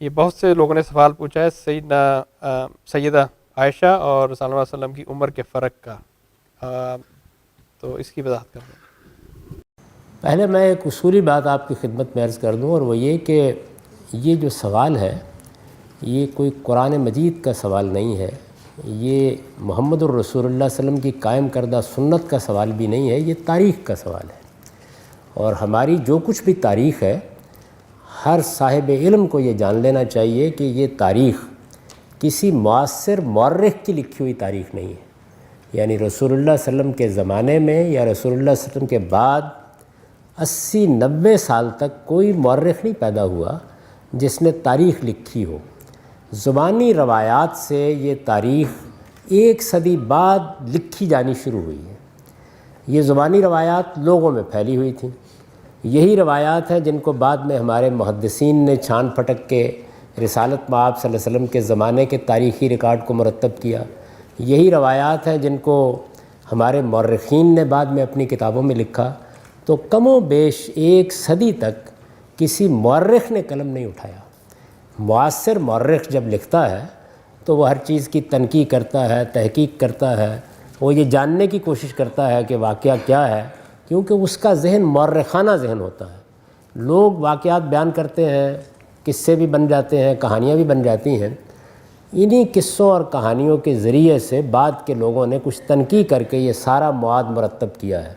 یہ بہت سے لوگوں نے سوال پوچھا ہے سیدہ عائشہ اور رسول اللہ صلی اللہ علیہ وسلم کی عمر کے فرق کا، تو اس کی وضاحت کر دیں۔ پہلے میں ایک اصولی بات آپ کی خدمت میں عرض کر دوں، اور وہ یہ کہ یہ جو سوال ہے یہ کوئی قرآن مجید کا سوال نہیں ہے، یہ محمد الرسول اللہ صلی اللہ علیہ وسلم کی قائم کردہ سنت کا سوال بھی نہیں ہے، یہ تاریخ کا سوال ہے۔ اور ہماری جو کچھ بھی تاریخ ہے، ہر صاحب علم کو یہ جان لینا چاہیے کہ یہ تاریخ کسی معاصر مورخ کی لکھی ہوئی تاریخ نہیں ہے۔ یعنی رسول اللہ صلی اللہ علیہ وسلم کے زمانے میں یا رسول اللہ صلی اللہ علیہ وسلم کے بعد 80-90 سال تک کوئی مورخ نہیں پیدا ہوا جس نے تاریخ لکھی ہو۔ زبانی روایات سے یہ تاریخ 1 صدی بعد لکھی جانی شروع ہوئی ہے۔ یہ زبانی روایات لوگوں میں پھیلی ہوئی تھیں، یہی روایات ہیں جن کو بعد میں ہمارے محدثین نے چھان پھٹک کے رسالت مآب صلی اللہ علیہ وسلم کے زمانے کے تاریخی ریکارڈ کو مرتب کیا، یہی روایات ہیں جن کو ہمارے مورخین نے بعد میں اپنی کتابوں میں لکھا۔ تو کم و بیش 1 صدی تک کسی مورخ نے قلم نہیں اٹھایا۔ معاصر مورخ جب لکھتا ہے تو وہ ہر چیز کی تنقیح کرتا ہے، تحقیق کرتا ہے، وہ یہ جاننے کی کوشش کرتا ہے کہ واقعہ کیا ہے، کیونکہ اس کا ذہن مورخانہ ذہن ہوتا ہے۔ لوگ واقعات بیان کرتے ہیں، قصے بھی بن جاتے ہیں، کہانیاں بھی بن جاتی ہیں، انہی قصوں اور کہانیوں کے ذریعے سے بعد کے لوگوں نے کچھ تنقیح کر کے یہ سارا مواد مرتب کیا ہے۔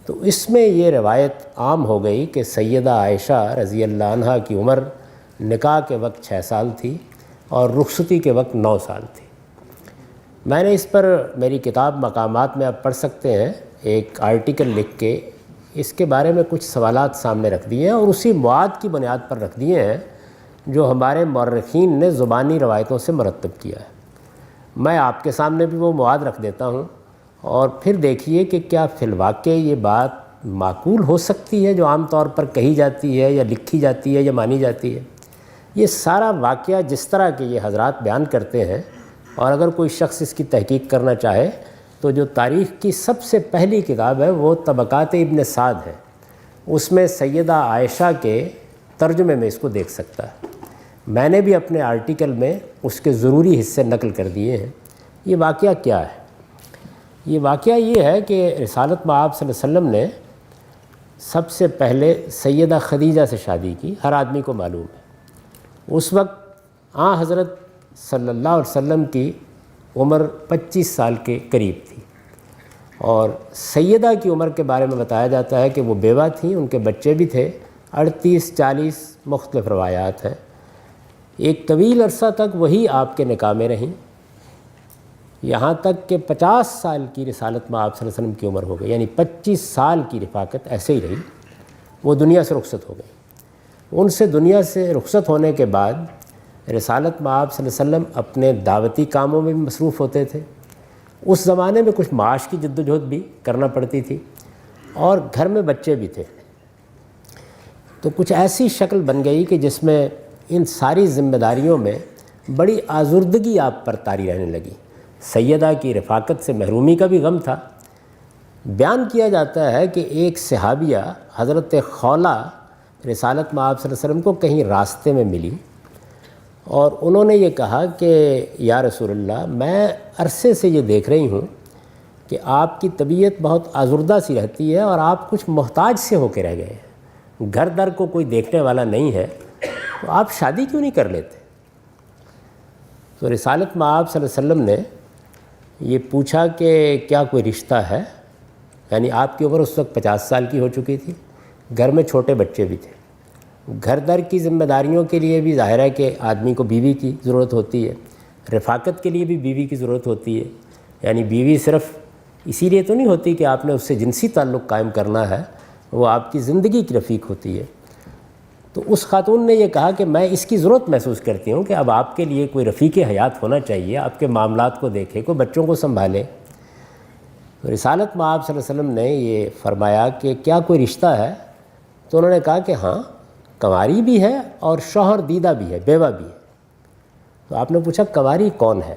تو اس میں یہ روایت عام ہو گئی کہ سیدہ عائشہ رضی اللہ عنہا کی عمر نکاح کے وقت 6 سال تھی اور رخصتی کے وقت 9 سال تھی۔ میں نے اس پر میری کتاب مقامات میں آپ پڑھ سکتے ہیں، ایک آرٹیکل لکھ کے اس کے بارے میں کچھ سوالات سامنے رکھ دیے ہیں، اور اسی مواد کی بنیاد پر رکھ دیے ہیں جو ہمارے مورخین نے زبانی روایتوں سے مرتب کیا ہے۔ میں آپ کے سامنے بھی وہ مواد رکھ دیتا ہوں، اور پھر دیکھیے کہ کیا فی الواقع یہ بات معقول ہو سکتی ہے جو عام طور پر کہی جاتی ہے یا لکھی جاتی ہے یا مانی جاتی ہے۔ یہ سارا واقعہ جس طرح کہ یہ حضرات بیان کرتے ہیں، اور اگر کوئی شخص اس کی تحقیق کرنا چاہے تو جو تاریخ کی سب سے پہلی کتاب ہے وہ طبقات ابن سعد ہے، اس میں سیدہ عائشہ کے ترجمے میں اس کو دیکھ سکتا ہے۔ میں نے بھی اپنے آرٹیکل میں اس کے ضروری حصے نقل کر دیے ہیں۔ یہ واقعہ کیا ہے؟ یہ واقعہ یہ ہے کہ رسالت مآب صلی اللہ علیہ وسلم نے سب سے پہلے سیدہ خدیجہ سے شادی کی، ہر آدمی کو معلوم ہے۔ اس وقت حضرت صلی اللہ علیہ وسلم کی عمر 25 سال کے قریب تھی، اور سیدہ کی عمر کے بارے میں بتایا جاتا ہے کہ وہ بیوہ تھیں، ان کے بچے بھی تھے، 38-40 مختلف روایات ہیں۔ ایک طویل عرصہ تک وہی آپ کے نکاح میں رہیں، یہاں تک کہ 50 سال کی رسالت مآب صلی اللہ علیہ وسلم کی عمر ہو گئی، یعنی 25 سال کی رفاقت ایسے ہی رہی۔ وہ دنیا سے رخصت ہو گئی۔ ان سے دنیا سے رخصت ہونے کے بعد رسالت مآب صلی اللہ علیہ وسلم اپنے دعوتی کاموں میں بھی مصروف ہوتے تھے۔ اس زمانے میں کچھ معاش کی جد و جہد بھی کرنا پڑتی تھی، اور گھر میں بچے بھی تھے۔ تو کچھ ایسی شکل بن گئی کہ جس میں ان ساری ذمہ داریوں میں بڑی آزردگی آپ پر طاری رہنے لگی۔ سیدہ کی رفاقت سے محرومی کا بھی غم تھا۔ بیان کیا جاتا ہے کہ ایک صحابیہ حضرت خولہ رسالت مآب صلی اللہ علیہ وسلم کو کہیں راستے میں ملی، اور انہوں نے یہ کہا کہ یا رسول اللہ، میں عرصے سے یہ دیکھ رہی ہوں کہ آپ کی طبیعت بہت آزردہ سی رہتی ہے، اور آپ کچھ محتاج سے ہو کے رہ گئے ہیں، گھر در کو کوئی دیکھنے والا نہیں ہے، تو آپ شادی کیوں نہیں کر لیتے؟ تو رسالت مآب صلی اللہ علیہ وسلم نے یہ پوچھا کہ کیا کوئی رشتہ ہے؟ یعنی آپ کی عمر اس وقت 50 سال کی ہو چکی تھی، گھر میں چھوٹے بچے بھی تھے، گھر در کی ذمہ داریوں کے لیے بھی ظاہر ہے کہ آدمی کو بیوی کی ضرورت ہوتی ہے، رفاقت کے لیے بھی بیوی کی ضرورت ہوتی ہے۔ یعنی بیوی صرف اسی لیے تو نہیں ہوتی کہ آپ نے اس سے جنسی تعلق قائم کرنا ہے، وہ آپ کی زندگی کی رفیق ہوتی ہے۔ تو اس خاتون نے یہ کہا کہ میں اس کی ضرورت محسوس کرتی ہوں کہ اب آپ کے لیے کوئی رفیق حیات ہونا چاہیے، آپ کے معاملات کو دیکھے، کوئی بچوں کو سنبھالے۔ تو رسالت مآب صلی اللہ علیہ وسلم نے یہ فرمایا کہ کیا کوئی رشتہ ہے؟ تو انہوں نے کہا کہ ہاں، کنواری بھی ہے اور شوہر دیدہ بھی ہے، بیوہ بھی ہے۔ تو آپ نے پوچھا کنواری کون ہے؟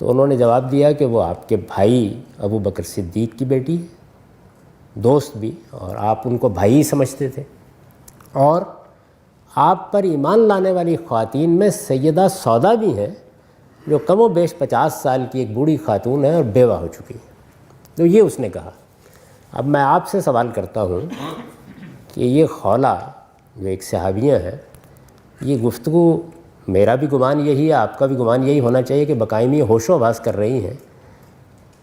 تو انہوں نے جواب دیا کہ وہ آپ کے بھائی ابو بکر صدیق کی بیٹی ہے، دوست بھی، اور آپ ان کو بھائی ہی سمجھتے تھے، اور آپ پر ایمان لانے والی خواتین میں سیدہ سودا بھی ہیں، جو کم و بیش 50 سال کی ایک بوڑھی خاتون ہے اور بیوہ ہو چکی ہے۔ تو یہ اس نے کہا۔ اب میں آپ سے سوال کرتا ہوں کہ یہ خولہ جو ایک صحابیہ ہیں، یہ گفتگو، میرا بھی گمان یہی ہے، آپ کا بھی گمان یہی ہونا چاہیے کہ بقائمی ہوش و حواس کر رہی ہیں،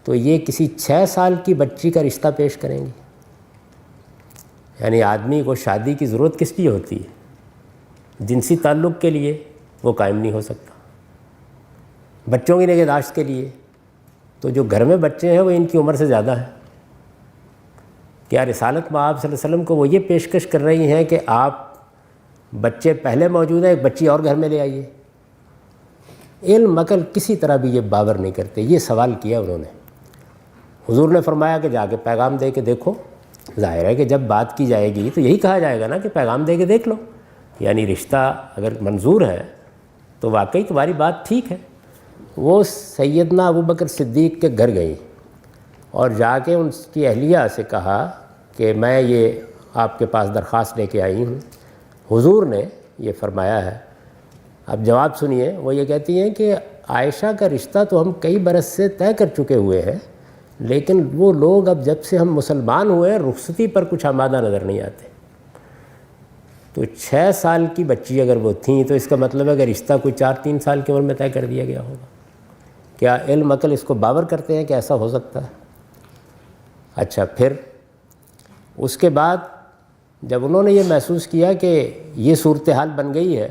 تو یہ کسی 6 سال کی بچی کا رشتہ پیش کریں گی؟ یعنی آدمی کو شادی کی ضرورت کس لیے ہوتی ہے؟ جنسی تعلق کے لیے وہ قائم نہیں ہو سکتا، بچوں کی نگہداشت کے لیے، تو جو گھر میں بچے ہیں وہ ان کی عمر سے زیادہ ہیں۔ کیا رسالت مآب صلی اللہ علیہ وسلم کو وہ یہ پیشکش کر رہی ہیں کہ آپ بچے پہلے موجود ہیں، ایک بچی اور گھر میں لے آئیے؟ علم عقل کسی طرح بھی یہ باور نہیں کرتے۔ یہ سوال کیا انہوں نے، حضور نے فرمایا کہ جا کے پیغام دے کے دیکھو۔ ظاہر ہے کہ جب بات کی جائے گی تو یہی کہا جائے گا نا کہ پیغام دے کے دیکھ لو، یعنی رشتہ اگر منظور ہے تو واقعی تمہاری بات ٹھیک ہے۔ وہ سیدنا ابوبکر صدیق کے گھر گئی اور جا کے ان کی اہلیہ سے کہا کہ میں یہ آپ کے پاس درخواست لے کے آئی ہوں۔ حضور نے یہ فرمایا ہے، اب جواب سنیے، وہ یہ کہتی ہیں کہ عائشہ کا رشتہ تو ہم کئی برس سے طے کر چکے ہوئے ہیں، لیکن وہ لوگ اب جب سے ہم مسلمان ہوئے ہیں رخصتی پر کچھ آمادہ نظر نہیں آتے۔ تو 6 سال کی بچی اگر وہ تھیں تو اس کا مطلب ہے کہ رشتہ کوئی 4-3 سال کی عمر میں طے کر دیا گیا ہوگا۔ کیا علم عقل اس کو باور کرتے ہیں کہ ایسا ہو سکتا ہے؟ اچھا، پھر اس کے بعد جب انہوں نے یہ محسوس کیا کہ یہ صورتحال بن گئی ہے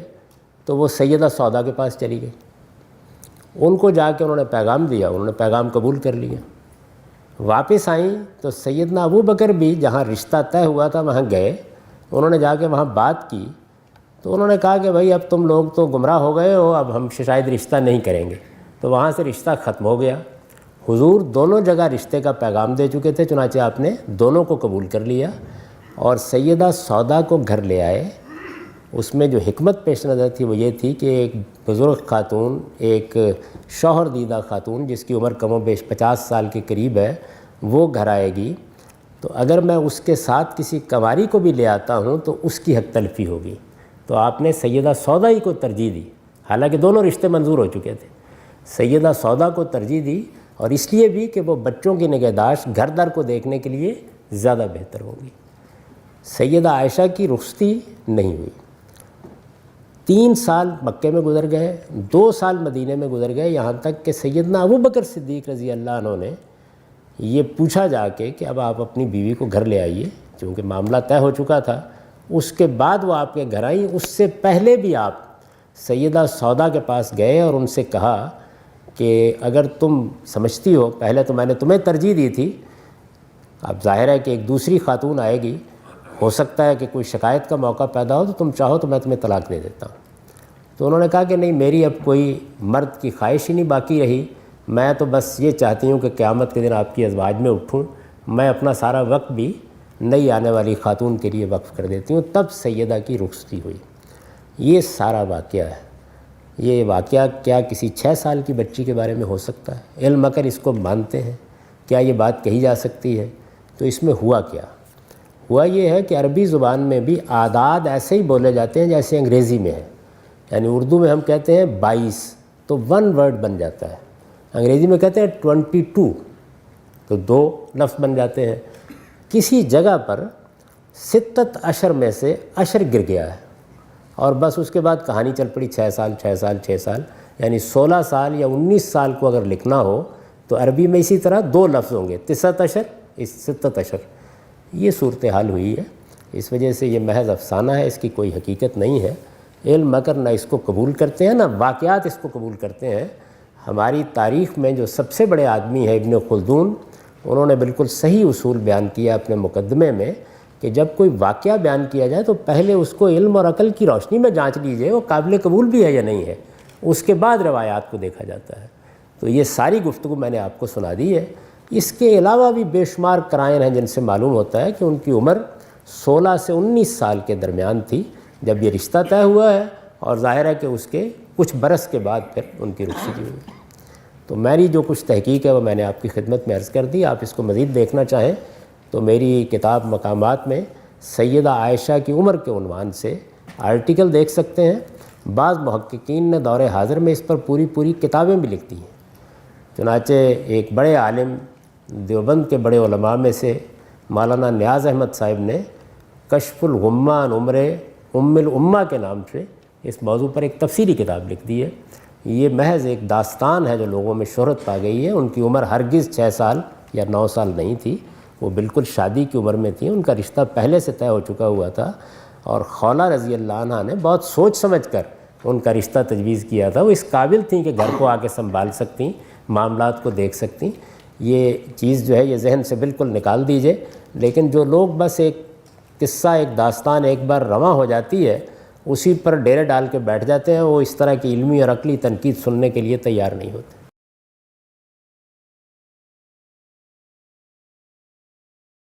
تو وہ سیدہ سودا کے پاس چلی گئی۔ ان کو جا کے انہوں نے پیغام دیا، انہوں نے پیغام قبول کر لیا۔ واپس آئیں تو سیدنا ابوبکر بھی جہاں رشتہ طے ہوا تھا وہاں گئے، انہوں نے جا کے وہاں بات کی تو انہوں نے کہا کہ بھائی اب تم لوگ تو گمراہ ہو گئے ہو، اب ہم شاید رشتہ نہیں کریں گے۔ تو وہاں سے رشتہ ختم ہو گیا۔ حضور دونوں جگہ رشتے کا پیغام دے چکے تھے، چنانچہ آپ نے دونوں کو قبول کر لیا اور سیدہ سودا کو گھر لے آئے۔ اس میں جو حکمت پیش نظر تھی وہ یہ تھی کہ ایک بزرگ خاتون، ایک شوہر دیدہ خاتون جس کی عمر کم و بیش 50 سال کے قریب ہے، وہ گھر آئے گی، تو اگر میں اس کے ساتھ کسی کنواری کو بھی لے آتا ہوں تو اس کی حق تلفی ہوگی۔ تو آپ نے سیدہ سودا ہی کو ترجیح دی، حالانکہ دونوں رشتے منظور ہو چکے تھے۔ سیدہ سودا کو ترجیح دی، اور اس لیے بھی کہ وہ بچوں کی نگہداشت گھر در کو دیکھنے کے لیے زیادہ بہتر ہوگی۔ سیدہ عائشہ کی رخصتی نہیں ہوئی۔ 3 سال مکے میں گزر گئے، 2 سال مدینے میں گزر گئے، یہاں تک کہ سیدنا ابوبکر صدیق رضی اللہ عنہ نے یہ پوچھا جا کے کہ اب آپ اپنی بیوی کو گھر لے آئیے، چونکہ معاملہ طے ہو چکا تھا۔ اس کے بعد وہ آپ کے گھر آئیں، اس سے پہلے بھی آپ سیدہ سودا کے پاس گئے اور ان سے کہا کہ اگر تم سمجھتی ہو، پہلے تو میں نے تمہیں ترجیح دی تھی، اب ظاہر ہے کہ ایک دوسری خاتون آئے گی، ہو سکتا ہے کہ کوئی شکایت کا موقع پیدا ہو، تو تم چاہو تو میں تمہیں طلاق دے دیتا ہوں۔ تو انہوں نے کہا کہ نہیں، میری اب کوئی مرد کی خواہش ہی نہیں باقی رہی، میں تو بس یہ چاہتی ہوں کہ قیامت کے دن آپ کی ازواج میں اٹھوں، میں اپنا سارا وقت بھی نئی آنے والی خاتون کے لیے وقف کر دیتی ہوں۔ تب سیدہ کی رخصتی ہوئی۔ یہ سارا واقعہ ہے۔ یہ واقعہ کیا کسی 6 سال کی بچی کے بارے میں ہو سکتا ہے؟ علم عقل اس کو مانتے ہیں؟ کیا یہ بات کہی جا سکتی ہے؟ تو اس میں ہوا کیا؟ ہوا یہ ہے کہ عربی زبان میں بھی اعداد ایسے ہی بولے جاتے ہیں جیسے انگریزی میں ہے، یعنی اردو میں ہم کہتے ہیں 22 تو 1 ورڈ بن جاتا ہے، انگریزی میں کہتے ہیں 22 تو 2 لفظ بن جاتے ہیں۔ کسی جگہ پر 6 اشر میں سے اشر گر گیا ہے اور بس اس کے بعد کہانی چل پڑی 6 سال 6 سال 6 سال، یعنی 16 سال یا 19 سال کو اگر لکھنا ہو تو عربی میں اسی طرح 2 لفظ ہوں گے، 9 اشر 6 اشر۔ یہ صورتحال ہوئی ہے، اس وجہ سے یہ محض افسانہ ہے، اس کی کوئی حقیقت نہیں ہے۔ علم مگر نہ اس کو قبول کرتے ہیں نہ واقعات اس کو قبول کرتے ہیں۔ ہماری تاریخ میں جو سب سے بڑے آدمی ہیں ابن خلدون، انہوں نے بالکل صحیح اصول بیان کیا اپنے مقدمے میں کہ جب کوئی واقعہ بیان کیا جائے تو پہلے اس کو علم اور عقل کی روشنی میں جانچ لیجئے وہ قابل قبول بھی ہے یا نہیں ہے، اس کے بعد روایات کو دیکھا جاتا ہے۔ تو یہ ساری گفتگو میں نے آپ کو سنا دی ہے۔ اس کے علاوہ بھی بے شمار قرائن ہیں جن سے معلوم ہوتا ہے کہ ان کی عمر 16 سے 19 سال کے درمیان تھی جب یہ رشتہ طے ہوا ہے، اور ظاہر ہے کہ اس کے کچھ برس کے بعد پھر ان کی رخصتی ہوئی۔ تو میری جو کچھ تحقیق ہے وہ میں نے آپ کی خدمت میں عرض کر دی۔ آپ اس کو مزید دیکھنا چاہیں تو میری کتاب مقامات میں سیدہ عائشہ کی عمر کے عنوان سے آرٹیکل دیکھ سکتے ہیں. بعض محققین نے دور حاضر میں اس پر پوری کتابیں بھی لکھ دی ہیں. چنانچہ ایک بڑے عالم دیوبند کے بڑے علماء میں سے مولانا نیاز احمد صاحب نے کشف الغمہ عن عمر ام الامہ کے نام سے اس موضوع پر ایک تفصیلی کتاب لکھ دی ہے. یہ محض ایک داستان ہے جو لوگوں میں شہرت پا گئی ہے. ان کی عمر ہرگز 6 سال یا 9 سال نہیں تھی، وہ بالکل شادی کی عمر میں تھیں. ان کا رشتہ پہلے سے طے ہو چکا ہوا تھا، اور خولہ رضی اللہ عنہ نے بہت سوچ سمجھ کر ان کا رشتہ تجویز کیا تھا. وہ اس قابل تھیں کہ گھر کو آ کے سنبھال سکتیں، معاملات کو دیکھ سکتیں. یہ چیز جو ہے یہ ذہن سے بالکل نکال دیجئے. لیکن جو لوگ بس ایک قصہ، ایک داستان ایک بار رواں ہو جاتی ہے اسی پر ڈیرے ڈال کے بیٹھ جاتے ہیں، وہ اس طرح کی علمی اور عقلی تنقید سننے کے لیے تیار نہیں ہوتے.